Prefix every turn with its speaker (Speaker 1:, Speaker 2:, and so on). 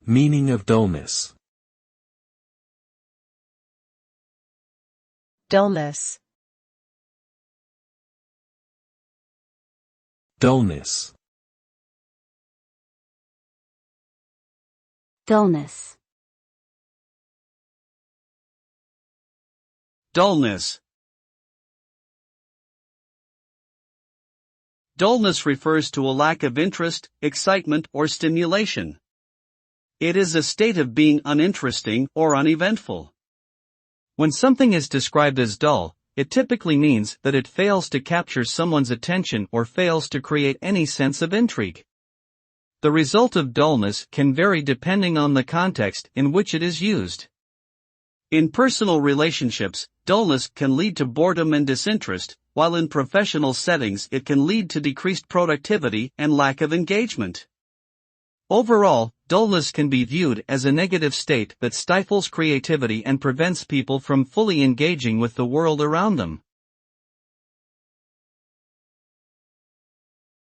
Speaker 1: Meaning of dullness.
Speaker 2: Dullness.
Speaker 1: Dullness.
Speaker 3: Dullness.
Speaker 4: Dullness. Dullness refers to a lack of interest, excitement, or stimulation. It is a state of being uninteresting or uneventful. When something is described as dull, it typically means that it fails to capture someone's attention or fails to create any sense of intrigue. The result of dullness can vary depending on the context in which it is used. In personal relationships, dullness can lead to boredom and disinterest, while in professional settings it can lead to decreased productivity and lack of engagement. Overall, dullness can be viewed as a negative state that stifles creativity and prevents people from fully engaging with the world around them.